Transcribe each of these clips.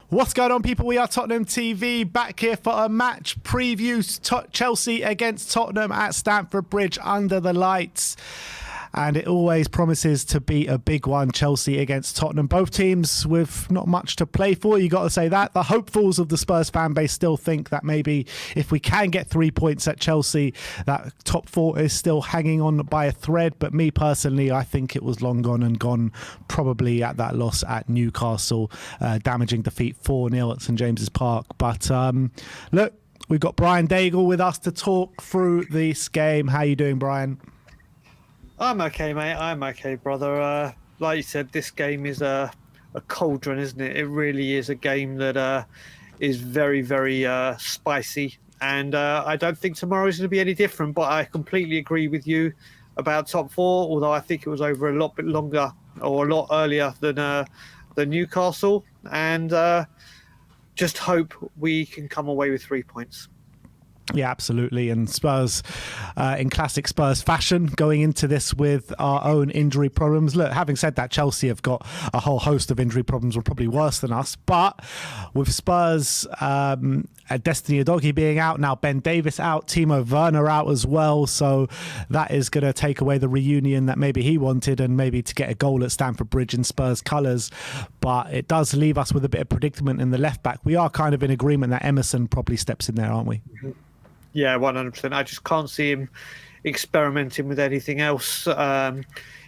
What's going on, people? We are Tottenham TV, back here for a match preview. Chelsea against Tottenham at Stamford Bridge under the lights. And it always promises to be a big one, Chelsea against Tottenham. Both teams with not much to play for, you got to say that. The hopefuls of the Spurs fan base still think that maybe if we can get 3 points at Chelsea, that top four is still hanging on by a thread. But me personally, I think it was long gone and gone probably at that loss at Newcastle, damaging defeat 4-0 at St James's Park. But look, we've got Brian Daigle with us to talk through this game. How you doing, Brian? I'm okay, mate. I'm okay, brother. Like you said, this game is a cauldron, isn't it? It really is a game that is very, very spicy. And I don't think tomorrow is going to be any different. But I completely agree with you about top four, although I think it was over a lot bit longer or a lot earlier than Newcastle. And just hope we can come away with 3 points. Yeah, absolutely. And Spurs, in classic Spurs fashion, going into this with our own injury problems. Look, having said that, Chelsea have got a whole host of injury problems, were probably worse than us. But with Spurs, Destiny Udogie being out, now Ben Davies out, Timo Werner out as well. So that is going to take away the reunion that maybe he wanted and maybe to get a goal at Stamford Bridge in Spurs colours. But it does leave us with a bit of predicament in the left back. We are kind of in agreement that Emerson probably steps in there, aren't we? Mm-hmm. Yeah, 100%. I just can't see him experimenting with anything else.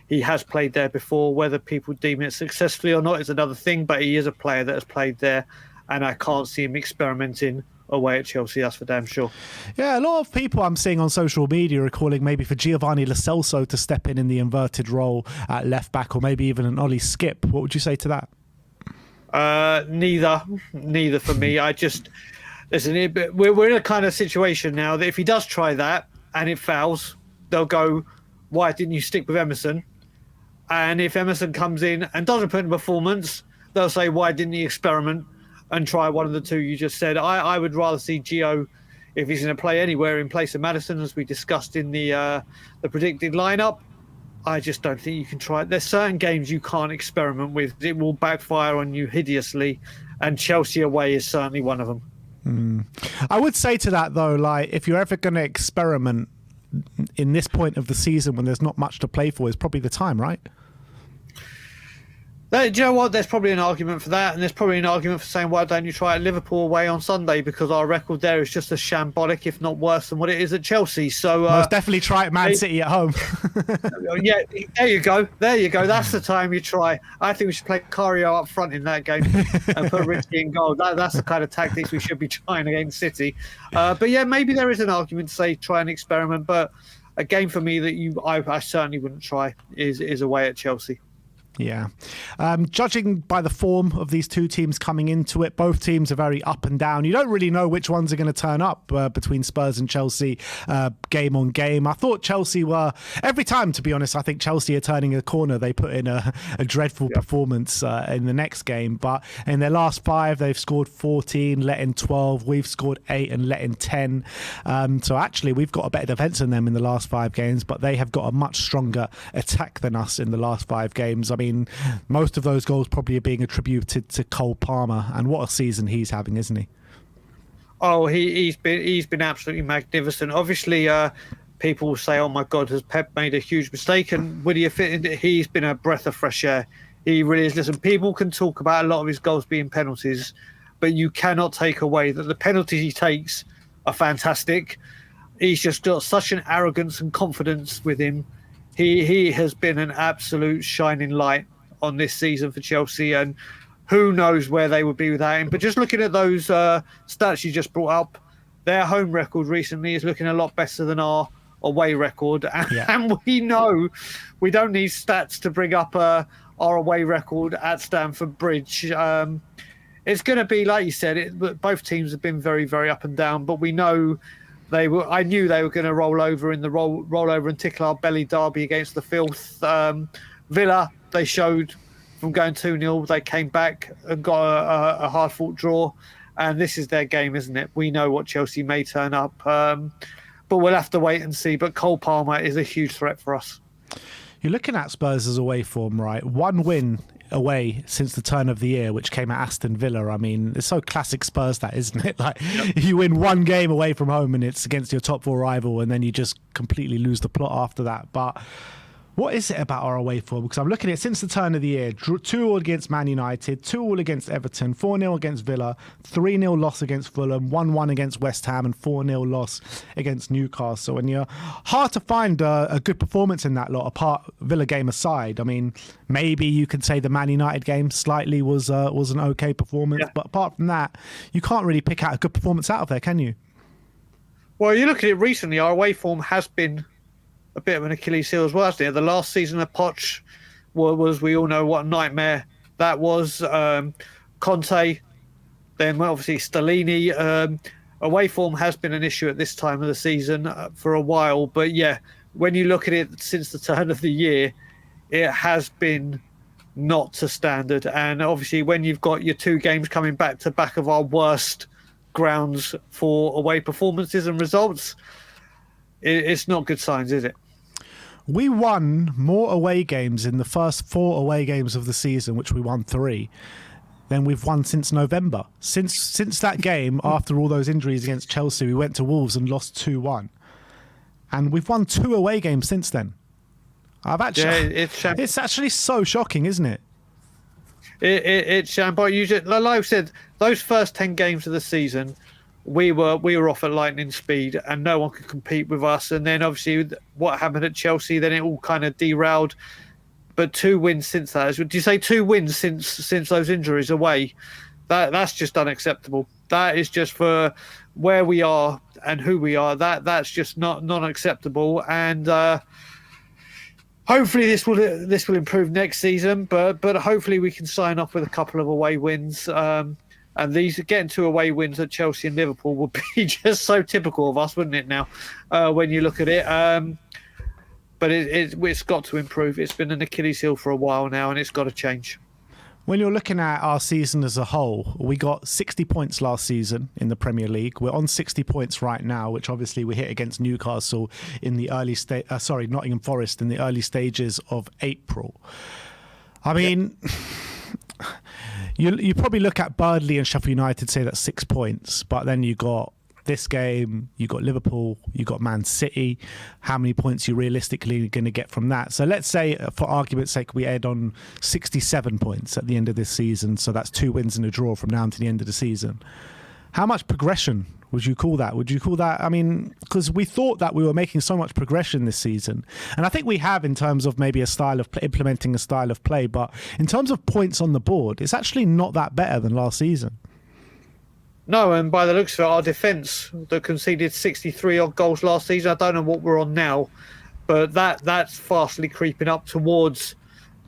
He has played there before. Whether people deem it successfully or not is another thing, but he is a player that has played there, and I can't see him experimenting away at Chelsea, that's for damn sure. Yeah, a lot of people I'm seeing on social media are calling maybe for Giovanni Lo Celso to step in the inverted role at left back, or maybe even an Ollie Skip. What would you say to that? Neither for me. Listen, we're in a kind of situation now that if he does try that and it fails, they'll go, why didn't you stick with Emerson? And if Emerson comes in and doesn't put in performance, they'll say, why didn't he experiment and try one of the two you just said? I would rather see Gio, if he's going to play anywhere, in place of Maddison, as we discussed in the predicted lineup. I just don't think you can try it. There's certain games you can't experiment with. It will backfire on you hideously, and Chelsea away is certainly one of them. I would say to that, though, like, if you're ever going to experiment in this point of the season when there's not much to play for, is probably the time, right? Do you know what? There's probably an argument for that, and there's probably an argument for saying, why don't you try at Liverpool away on Sunday, because our record there is just as shambolic, if not worse, than what it is at Chelsea. So most definitely try at Man City at home. Yeah, there you go. That's the time you try. I think we should play Cario up front in that game and put Richie in goal. That's the kind of tactics we should be trying against City. But yeah, maybe there is an argument to say try and experiment, but a game for me that I certainly wouldn't try is away at Chelsea. Yeah. Judging by the form of these two teams coming into it, both teams are very up and down. You don't really know which ones are going to turn up between Spurs and Chelsea game on game. I thought Chelsea were, every time, to be honest, I think Chelsea are turning a corner. They put in a dreadful performance in the next game. But in their last 5, they've scored 14, let in 12. We've scored 8 and let in 10. So actually, we've got a better defence than them in the last 5 games, but they have got a much stronger attack than us in the last 5 games. I mean, most of those goals probably are being attributed to Cole Palmer, and what a season he's having, isn't he? Oh, he's been absolutely magnificent. Obviously, people will say, "Oh my God, has Pep made a huge mistake?" And would he have fit in? He's been a breath of fresh air. He really is. Listen, people can talk about a lot of his goals being penalties, but you cannot take away that the penalties he takes are fantastic. He's just got such an arrogance and confidence with him. He has been an absolute shining light on this season for Chelsea, and who knows where they would be without him. But just looking at those stats you just brought up, their home record recently is looking a lot better than our away record. And we know we don't need stats to bring up our away record at Stamford Bridge. It's going to be, like you said, both teams have been very, very up and down, but we know I knew they were going to roll over in the roll over and tickle our belly derby against the filth. Villa, they showed from going 2-0, they came back and got a hard-fought draw. And this is their game, isn't it? We know what Chelsea may turn up. But we'll have to wait and see. But Cole Palmer is a huge threat for us. You're looking at Spurs' away form, right? 1 win away since the turn of the year, which came at Aston Villa. I mean, it's so classic Spurs, that, isn't it? Like, you win one game away from home and it's against your top four rival, and then you just completely lose the plot after that. But what is it about our away form? Because I'm looking at it since the turn of the year. 2-2 against Man United, 2-2 against Everton, 4-0 against Villa, 3-0 loss against Fulham, 1-1 against West Ham, and 4-0 loss against Newcastle. And you're hard to find a good performance in that lot, apart Villa game aside. I mean, maybe you could say the Man United game slightly was an okay performance, but apart from that, you can't really pick out a good performance out of there, can you? Well, you look at it recently, our away form has been a bit of an Achilles heel as well, hasn't it? The last season of Poch was, we all know what a nightmare that was. Conte, then obviously Stellini. Away form has been an issue at this time of the season for a while. But yeah, when you look at it since the turn of the year, it has been not to standard. And obviously when you've got your 2 games coming back to back of our worst grounds for away performances and results, it's not good signs, is it? We won more away games in the first 4 away games of the season, which we won 3, than we've won since November. Since that game, after all those injuries against Chelsea, we went to Wolves and lost 2-1. And we've won 2 away games since then. It's actually so shocking, isn't it? It's shambolic. Like I said, those first 10 games of the season, we were off at lightning speed and no one could compete with us. And then obviously what happened at Chelsea, then it all kind of derailed. But 2 wins since that. Do you say 2 wins since those injuries away? That's just unacceptable. That is just, for where we are and who we are, that's just not acceptable. And hopefully this will improve next season. But hopefully we can sign off with a couple of away wins. And these getting 2 away wins at Chelsea and Liverpool would be just so typical of us, wouldn't it? Now, when you look at it, but it's got to improve. It's been an Achilles heel for a while now, and it's got to change. When you're looking at our season as a whole, we got 60 points last season in the Premier League. We're on 60 points right now, which obviously we hit against Newcastle in the Nottingham Forest in the early stages of April. I mean. Yep. You probably look at Burnley and Sheffield United, say that's 6 points, but then you got this game, you got Liverpool, you got Man City. How many points are you realistically going to get from that? So let's say, for argument's sake, we end on 67 points at the end of this season. So that's 2 wins and a draw from now to the end of the season. How much progression would you call that? I mean, because we thought that we were making so much progression this season. And I think we have, in terms of maybe implementing a style of play. But in terms of points on the board, it's actually not that better than last season. No, and by the looks of it, our defence that conceded 63 odd goals last season, I don't know what we're on now, but that's fastly creeping up towards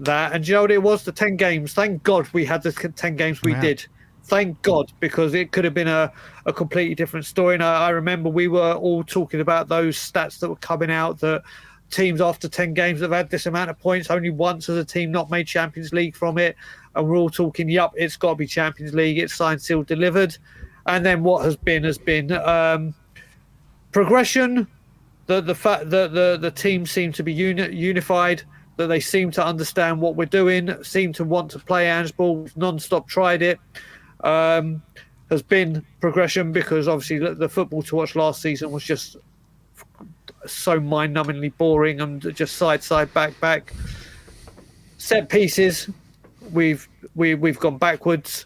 that. And you know what it was? The 10 games. Thank God we had the 10 games we did. Thank God, because it could have been a completely different story. And I remember we were all talking about those stats that were coming out, that teams after 10 games have had this amount of points, only once has a team not made Champions League from it. And we're all talking, yep, it's got to be Champions League. It's signed, sealed, delivered. And then what has been progression. The fact that the team seem to be unified, that they seem to understand what we're doing, seem to want to play handball. We've non-stop tried it. Has been progression, because obviously the football to watch last season was just so mind-numbingly boring and just side, back. Set pieces, we've gone backwards.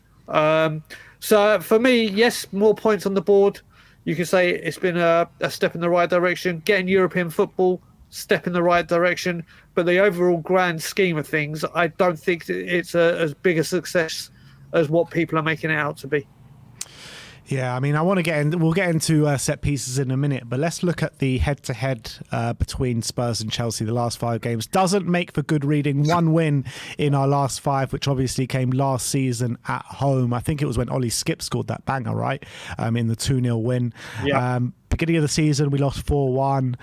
So for me, yes, more points on the board. You can say it's been a step in the right direction. Getting European football, step in the right direction. But the overall grand scheme of things, I don't think it's as big a success as what people are making it out to be. Yeah, I mean, we'll get into set pieces in a minute, but let's look at the head-to-head between Spurs and Chelsea. The last 5 games doesn't make for good reading. 1 win in our last 5, which obviously came last season at home. I think it was when Ollie Skip scored that banger, right? In the 2-0 win. Yeah. Beginning of the season, we lost 4-1.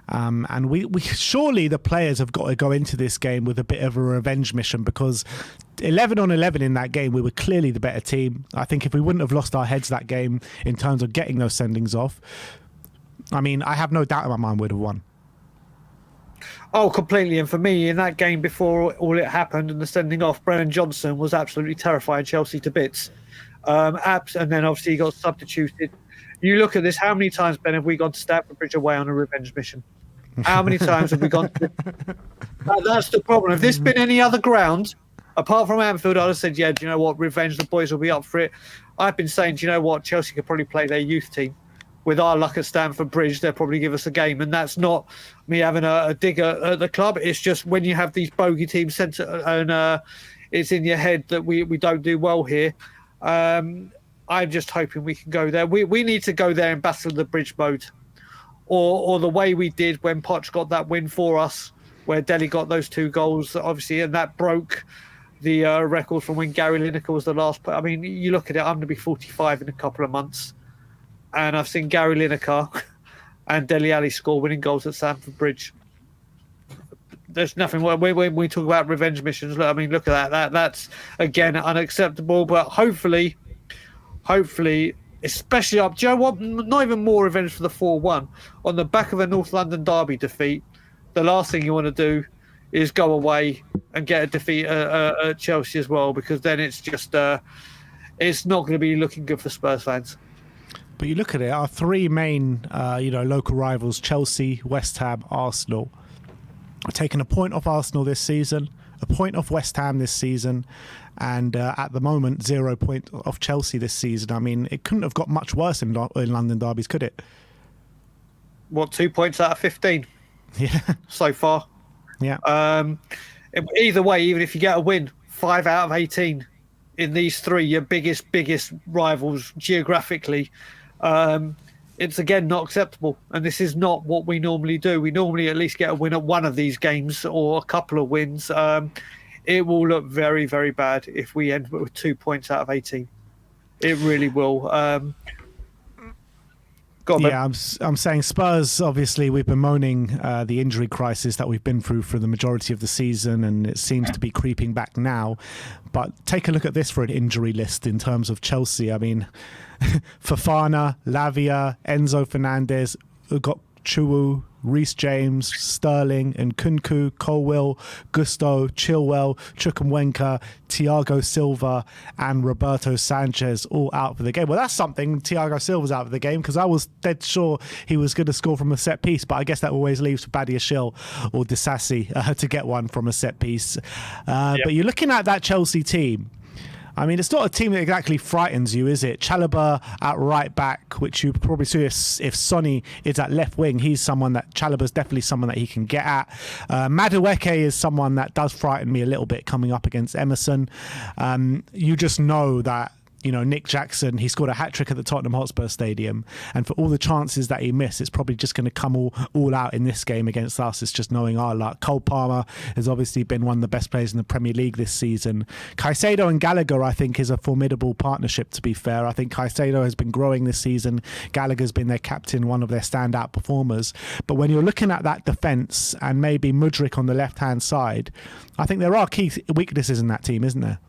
And we surely the players have got to go into this game with a bit of a revenge mission, because 11-on-11 in that game, we were clearly the better team. I think if we wouldn't have lost our heads that game in terms of getting those sendings off, I mean, I have no doubt in my mind we'd have won. Oh, completely. And for me, in that game before all it happened and the sending off, Brennan Johnson was absolutely terrifying Chelsea to bits. And then obviously he got substituted. You look at this, how many times, Ben, have we gone to Stamford Bridge away on a revenge mission? How many times have we gone to That's the problem. If this been any other ground, apart from Anfield, I'd have said, yeah, do you know what? Revenge, the boys will be up for it. I've been saying, do you know what? Chelsea could probably play their youth team. With our luck at Stamford Bridge, they'll probably give us a game. And that's not me having a dig at the club. It's just when you have these bogey teams sent and it's in your head that we don't do well here. I'm just hoping we can go there. We need to go there and battle the bridge mode. Or the way we did when Poch got that win for us, where Dele got those 2 goals, obviously, and that broke the record from when Gary Lineker was the last player. I mean, you look at it, I'm going to be 45 in a couple of months, and I've seen Gary Lineker and Dele Alli score winning goals at Stamford Bridge. There's nothing. When we talk about revenge missions, look at that. That's, again, unacceptable, but hopefully, especially up. Do you know what? Not even more revenge for the 4-1 on the back of a North London derby defeat. The last thing you want to do is go away and get a defeat at Chelsea as well, because then it's just it's not going to be looking good for Spurs fans. But you look at it, our 3 main local rivals, Chelsea, West Ham, Arsenal, are taking a point off Arsenal this season, a point off West Ham this season, and at the moment 0 point off Chelsea this season. I mean, it couldn't have got much worse in London derbies, could it? What, 2 points out of 15? Yeah. So far. Yeah. Either way, even if you get a win, 5 out of 18 in these 3, your biggest rivals geographically, it's again not acceptable. And this is not what we normally do. We normally at least get a win at one of these games or a couple of wins. It will look very, very bad if we end with 2 points out of 18. It really will. Yeah, I'm saying Spurs, obviously, we've been bemoaning the injury crisis that we've been through for the majority of the season, and it seems to be creeping back now. But take a look at this for an injury list in terms of Chelsea. I mean, Fofana, Lavia, Enzo Fernandez, got Chuwu, Reece James, Sterling, and Nkunku, Colwill, Gusto, Chilwell, Chukwuemeka, Thiago Silva, and Roberto Sanchez all out for the game. Well, that's something. Thiago Silva's out for the game, because I was dead sure he was going to score from a set piece, but I guess that always leaves for Badiashile or Disasi to get one from a set piece. Yep. But you're looking at that Chelsea team. I mean, it's not a team that exactly frightens you, is it? Chalobah at right back, which you probably see if Sonny is at left wing. He's someone that Chalobah's definitely someone that he can get at. Madueke is someone that does frighten me a little bit coming up against Emerson. You just know that, you know, Nick Jackson, he scored a hat-trick at the Tottenham Hotspur Stadium, and for all the chances that he missed, it's probably just going to come all out in this game against us. It's just knowing our luck. Cole Palmer has obviously been one of the best players in the Premier League this season. Caicedo and Gallagher, I think, is a formidable partnership, to be fair. I think Caicedo has been growing this season. Gallagher's been their captain, one of their standout performers. But when you're looking at that defence and maybe Mudryk on the left-hand side, I think there are key weaknesses in that team, isn't there?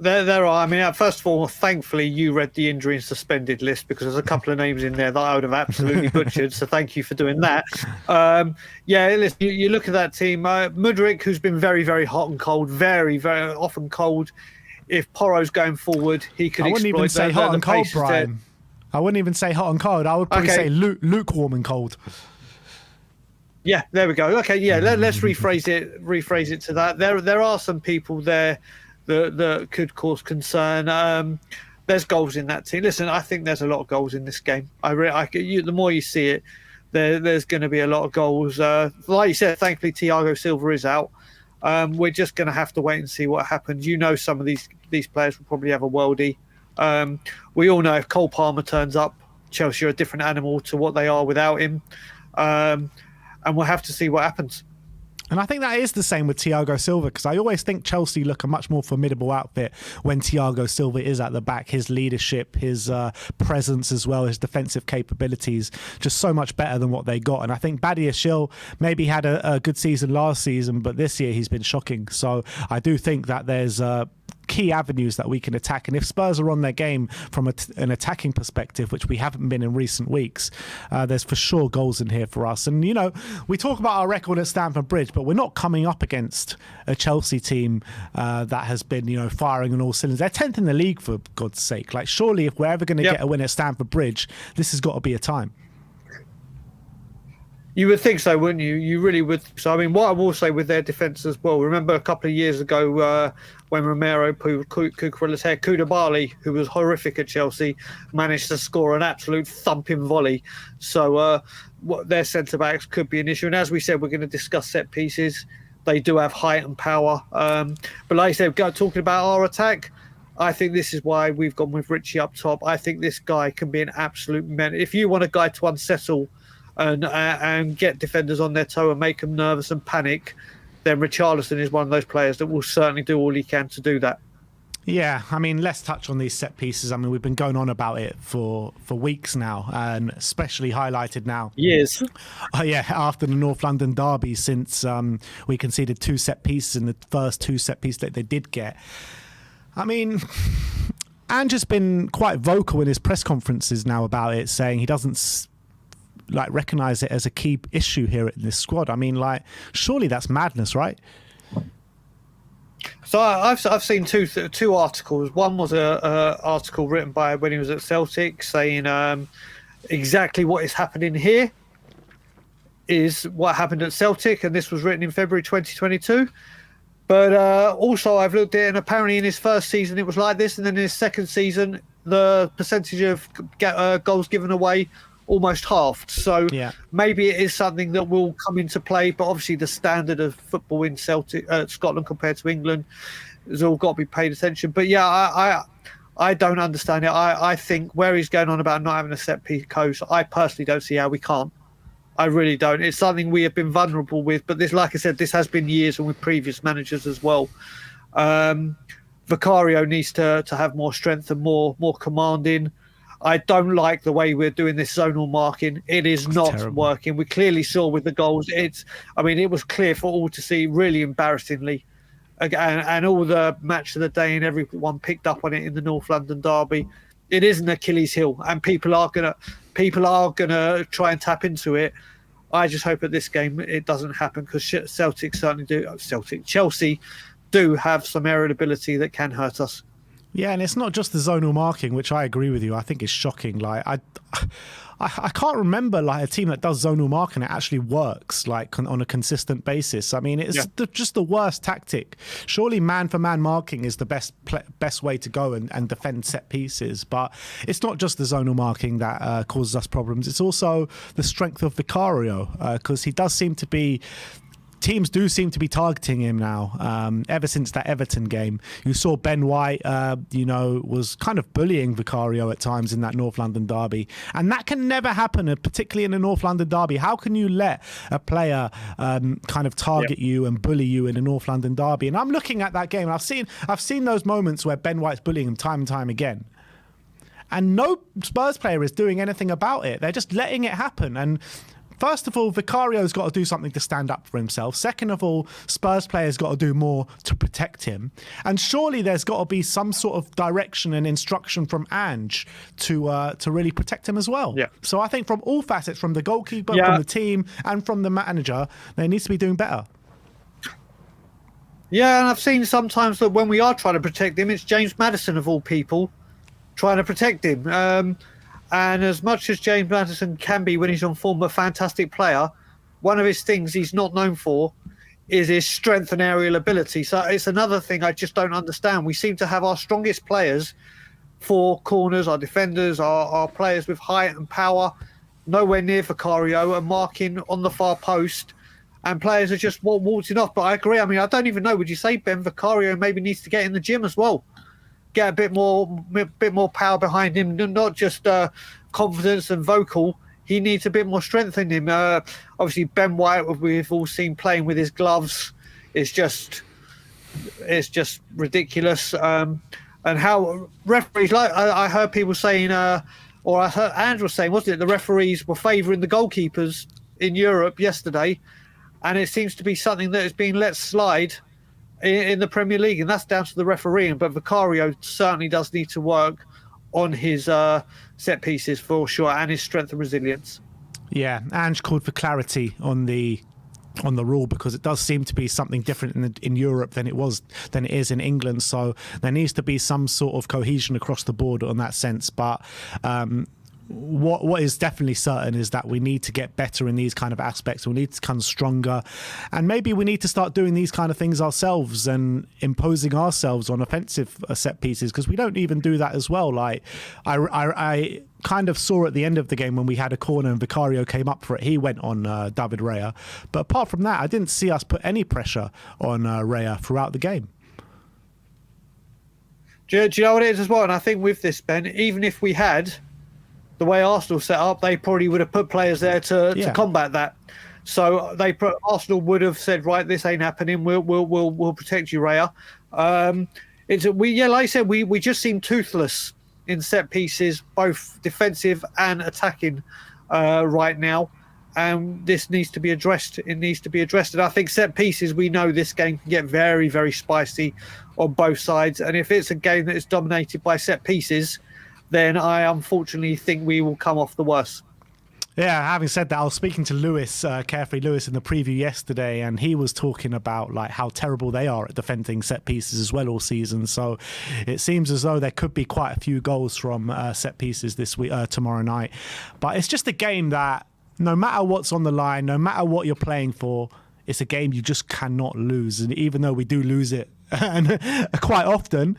There are. I mean, first of all, thankfully, you read the injury and suspended list, because there's a couple of names in there that I would have absolutely butchered. So thank you for doing that. Listen, you look at that team. Mudryk, who's been very, very hot and cold, very, very often cold. If Porro's going forward, he could. I wouldn't even say hot and cold, Brian. I wouldn't even say hot and cold. I would probably say lukewarm and cold. Yeah, there we go. Okay, yeah, let's rephrase it to that. There are some people there that could cause concern. There's goals in that team. Listen, I think there's a lot of goals in this game. The more you see it, there's going to be a lot of goals. Like you said, thankfully Thiago Silva is out. We're just going to have to wait and see what happens. You know, some of these players will probably have a worldie. We all know if Cole Palmer turns up, Chelsea are a different animal to what they are without him. And we'll have to see what happens. And I think that is the same with Thiago Silva, because I always think Chelsea look a much more formidable outfit when Thiago Silva is at the back. His leadership, his presence as well, his defensive capabilities, just so much better than what they got. And I think Badiashile maybe had a good season last season, but this year he's been shocking. So I do think that there's key avenues that we can attack. And if Spurs are on their game from an attacking perspective, which we haven't been in recent weeks, there's for sure goals in here for us. And, you know, we talk about our record at Stamford Bridge, but we're not coming up against a Chelsea team that has been, you know, firing on all cylinders. They're 10th in the league, for God's sake. Like, surely if we're ever going to get a win at Stamford Bridge, this has got to be a time. You would think so, wouldn't you? You really would. So, I mean, what I will say with their defence as well, remember a couple of years ago when Romero pulled Cucurella's hair, Koulibaly, who was horrific at Chelsea, managed to score an absolute thumping volley. So their centre-backs could be an issue. And as we said, we're going to discuss set pieces. They do have height and power. But like I said, talking about our attack, I think this is why we've gone with Richie up top. I think this guy can be an absolute menace. If you want a guy to unsettle and get defenders on their toe and make them nervous and panic, then Richarlison is one of those players that will certainly do all he can to do that. Yeah, I mean, let's touch on these set pieces. I mean, we've been going on about it for weeks now, and especially highlighted now. Years. After the North London derby, since we conceded 2 set pieces in the first 2 set pieces that they did get. I mean, Ange has been quite vocal in his press conferences now about it, saying he doesn't recognize it as a key issue here in this squad. I mean, surely that's madness, right? So I've seen two articles. One was a article written by when he was at Celtic, saying exactly what is happening here is what happened at Celtic, and this was written in February 2022. But also I've looked at it, and apparently in his first season it was like this, and then in his second season the percentage of goals given away almost halved. So maybe it is something that will come into play, but obviously the standard of football in Scotland compared to England has all got to be paid attention. But yeah, I don't understand it. I think where he's going on about not having a set piece coach, I personally don't see how we can't. I really don't. It's something we have been vulnerable with, but this, like I said, this has been years and with previous managers as well. Vicario needs to have more strength and more commanding. I don't like the way we're doing this zonal marking. It is not working. We clearly saw with the goals. It was clear for all to see, really embarrassingly. And all the match of the day and everyone picked up on it in the North London derby. It is an Achilles heel, and people are gonna try and tap into it. I just hope at this game it doesn't happen, because Chelsea do have some aerial ability that can hurt us. Yeah, and it's not just the zonal marking, which I agree with you. I think it's shocking. Like I can't remember like a team that does zonal marking that actually works like on a consistent basis. I mean, it's just the worst tactic. Surely man-for-man marking is the best way to go and defend set pieces. But it's not just the zonal marking that causes us problems. It's also the strength of Vicario, because he does seem to be... Teams do seem to be targeting him now. Ever since that Everton game, you saw Ben White, was kind of bullying Vicario at times in that North London derby, and that can never happen, particularly in a North London derby. How can you let a player kind of target you and bully you in a North London derby? And I'm looking at that game. I've seen those moments where Ben White's bullying him time and time again. And no Spurs player is doing anything about it. They're just letting it happen. And first of all, Vicario's got to do something to stand up for himself. Second of all, Spurs players got to do more to protect him. And surely there's got to be some sort of direction and instruction from Ange to really protect him as well. Yeah. So I think from all facets, from the goalkeeper, from the team, and from the manager, they need to be doing better. Yeah, and I've seen sometimes that when we are trying to protect him, it's James Maddison of all people trying to protect him. And as much as James Maddison can be when he's on form a fantastic player, one of his things he's not known for is his strength and aerial ability. So it's another thing I just don't understand. We seem to have our strongest players for corners, our defenders, our players with height and power, nowhere near Vicario and marking on the far post. And players are just waltzing off. But I agree. I mean, I don't even know. Would you say Ben Vicario maybe needs to get in the gym as well? Get a bit more power behind him, not just confidence and vocal. He needs a bit more strength in him. Obviously, Ben White, we've all seen playing with his gloves. It's just ridiculous. And how referees, like I heard people saying, or I heard Andrew saying, wasn't it, the referees were favouring the goalkeepers in Europe yesterday, and it seems to be something that is being let slide in the Premier League, and that's down to the refereeing. But Vicario certainly does need to work on his set pieces for sure, and his strength and resilience. Yeah, Ange called for clarity on the rule, because it does seem to be something different in Europe than it is in England. So there needs to be some sort of cohesion across the board on that sense. But what is definitely certain is that we need to get better in these kind of aspects. We need to become stronger, and maybe we need to start doing these kind of things ourselves and imposing ourselves on offensive set pieces, because we don't even do that as well. Like I kind of saw at the end of the game when we had a corner and Vicario came up for it, he went on David Raya. But apart from that, I didn't see us put any pressure on Raya throughout the game. Do you know what it is as well? And I think with this, Ben, even if we had the way Arsenal set up, they probably would have put players there to combat that. So Arsenal would have said, right, this ain't happening. We'll protect you, Raya. Like I said, we just seem toothless in set pieces, both defensive and attacking right now. And this needs to be addressed. It needs to be addressed. And I think set pieces, we know this game can get very, very spicy on both sides. And if it's a game that is dominated by set pieces, then I unfortunately think we will come off the worst. Yeah, having said that, I was speaking to Lewis, Carefree Lewis, in the preview yesterday, and he was talking about like how terrible they are at defending set pieces as well all season. So it seems as though there could be quite a few goals from set pieces this week, tomorrow night. But it's just a game that no matter what's on the line, no matter what you're playing for, it's a game you just cannot lose. And even though we do lose it and quite often,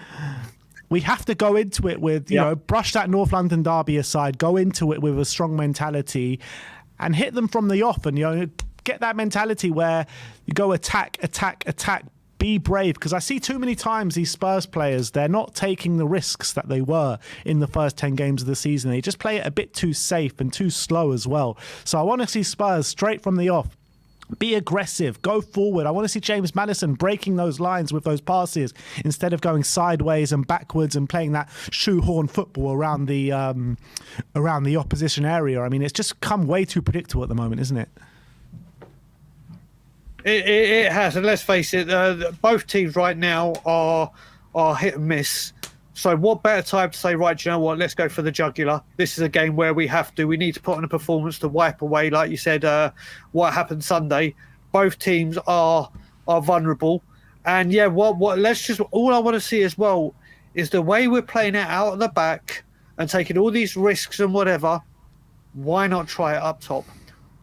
we have to go into it with, you know, brush that North London derby aside, go into it with a strong mentality and hit them from the off, and, you know, get that mentality where you go attack, be brave. Because I see too many times these Spurs players, they're not taking the risks that they were in the first 10 games of the season. They just play it a bit too safe and too slow as well. So I want to see Spurs straight from the off. Be aggressive, go forward. I want to see James Maddison breaking those lines with those passes instead of going sideways and backwards and playing that shoehorn football around the opposition area. I mean, it's just come way too predictable at the moment, isn't it? It has, and let's face it, both teams right now are hit and miss. So what better time to say, right, do you know what, let's go for the jugular. This is a game where we need to put on a performance to wipe away, like you said, what happened Sunday. Both teams are vulnerable. And yeah, all I want to see as well is the way we're playing it out at the back and taking all these risks and whatever. Why not try it up top?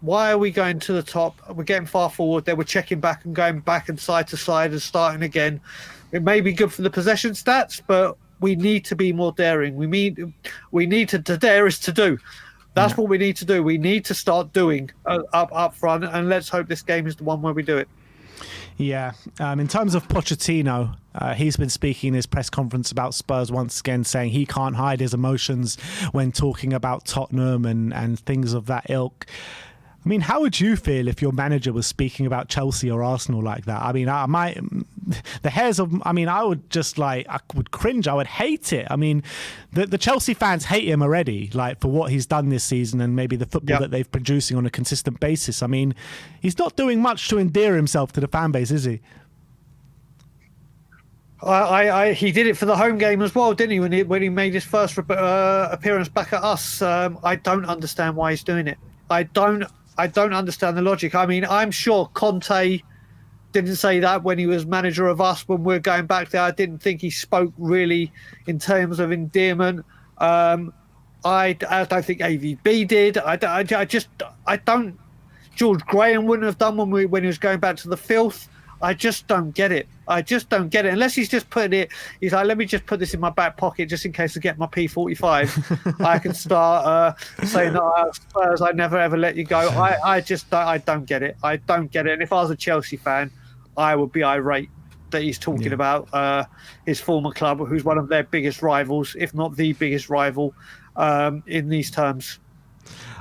Why are we going to the top? We're getting far forward there. We're checking back and going back and side to side and starting again. It may be good for the possession stats, but we need to be more daring. We need to dare is to do. That's what we need to do. We need to start doing up front, and let's hope this game is the one where we do it. Yeah. In terms of Pochettino, he's been speaking in his press conference about Spurs once again, saying he can't hide his emotions when talking about Tottenham and things of that ilk. I mean, how would you feel if your manager was speaking about Chelsea or Arsenal like that? I mean, I would just I would cringe. I would hate it. I mean, the Chelsea fans hate him already, like for what he's done this season and maybe the football that they've producing on a consistent basis. I mean, he's not doing much to endear himself to the fan base, is he? He did it for the home game as well, didn't he? When he made his first appearance back at us. I don't understand why he's doing it. I don't understand the logic. I mean, I'm sure Conte didn't say that when he was manager of us when we're going back there. I didn't think he spoke really in terms of endearment. I don't think AVB did. I don't. George Graham wouldn't have done when he was going back to the filth. I just don't get it. Unless he's just putting it, he's like, let me just put this in my back pocket just in case I get my P45. I can start saying, no, Spurs, I never ever let you go. I don't get it. I don't get it. And if I was a Chelsea fan, I would be irate that he's talking about his former club, who's one of their biggest rivals, if not the biggest rival, in these terms.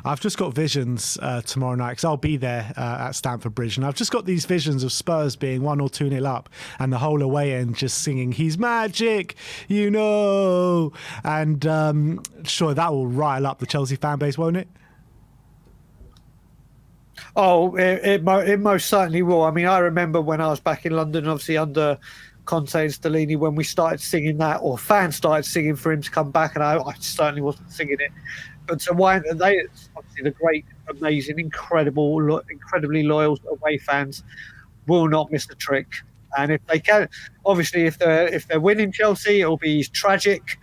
I've just got visions tomorrow night because I'll be there at Stamford Bridge, and I've just got these visions of Spurs being 1 or 2-0 up and the whole away end just singing "He's magic," you know, and sure, that will rile up the Chelsea fan base, won't it? Oh, it most certainly will. I mean, I remember when I was back in London, obviously under Conte and Stellini, when we started singing that, or fans started singing for him to come back, and I certainly wasn't singing it. But so why they obviously the great, amazing, incredibly loyal away fans will not miss the trick. And if they can, obviously, if they're winning Chelsea, it'll be tragic.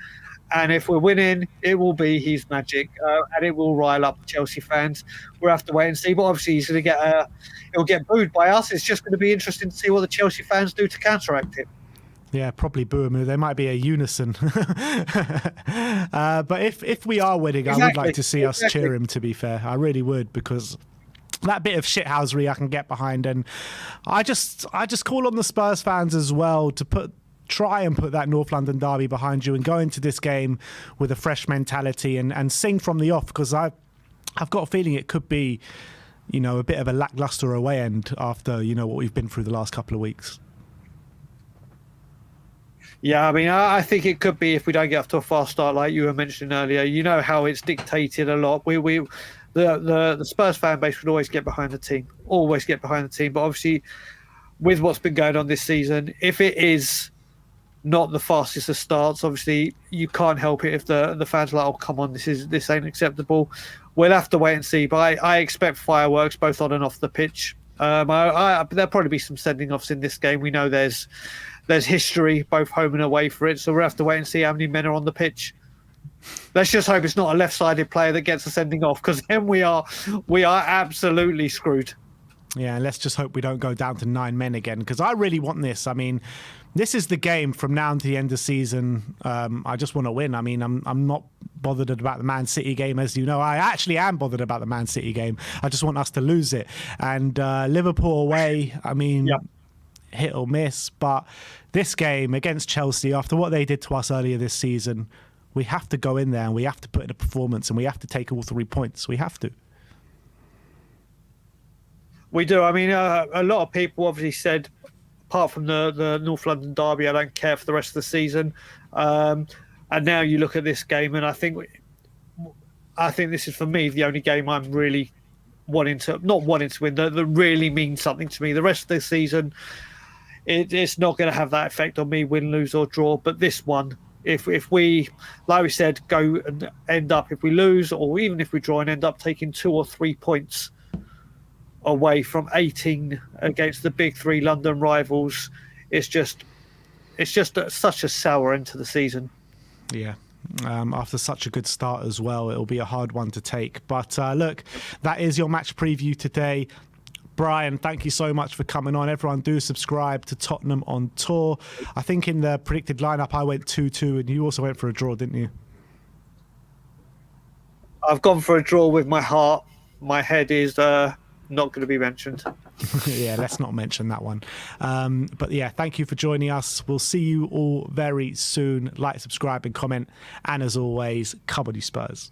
And if we're winning, it will be his magic, and it will rile up Chelsea fans. We'll have to wait and see. But obviously, he's going to he'll get booed by us. It's just going to be interesting to see what the Chelsea fans do to counteract it. Yeah, probably boo him. They might be a unison. But if we are winning, I would like to see us cheer him, to be fair. I really would, because that bit of shithousery I can get behind. And I just call on the Spurs fans as well to try and put that North London derby behind you and go into this game with a fresh mentality and sing from the off, because I've got a feeling it could be, a bit of a lackluster away end after, what we've been through the last couple of weeks. Yeah, I mean, I think it could be if we don't get off to a fast start, like you were mentioning earlier. You know how it's dictated a lot. The Spurs fan base would always get behind the team, But obviously, with what's been going on this season, if it is not the fastest of starts, obviously you can't help it if the fans are like, oh, come on, this ain't acceptable. We'll have to wait and see. But I expect fireworks both on and off the pitch. There'll probably be some sending offs in this game. We know there's history both home and away for it, so we'll have to wait and see how many men are on the pitch. Let's just hope it's not a left-sided player that gets a sending off, because then we are absolutely screwed. Yeah, and let's just hope we don't go down to 9 men again, because I really want this. I mean, this is the game from now to the end of the season. I just want to win. I mean, I'm not bothered about the Man City game, as you know. I actually am bothered about the Man City game. I just want us to lose it. And Liverpool away, I mean, yep, hit or miss. But this game against Chelsea, after what they did to us earlier this season, we have to go in there and we have to put in a performance and we have to take all 3 points. We have to. We do. I mean, a lot of people obviously said, apart from the North London derby, I don't care for the rest of the season. And now you look at this game, and I think this is, for me, the only game I'm really not wanting to win, that really means something to me. The rest of the season, it's not going to have that effect on me, win, lose, or draw. But this one, if we, like we said, go and end up, if we lose, or even if we draw and end up taking 2 or 3 points away from 18 against the big 3 London rivals, it's just such a sour end to the season. Yeah. After such a good start as well, it'll be a hard one to take. But look, that is your match preview today. Brian, thank you so much for coming on. Everyone do subscribe to Tottenham on Tour. I think in the predicted lineup I went 2-2 and you also went for a draw, didn't you? I've gone for a draw with my heart. My head is not going to be mentioned. Yeah, let's not mention that one. But yeah, thank you for joining us. We'll see you all very soon. Like, subscribe and comment. And as always, come on you Spurs.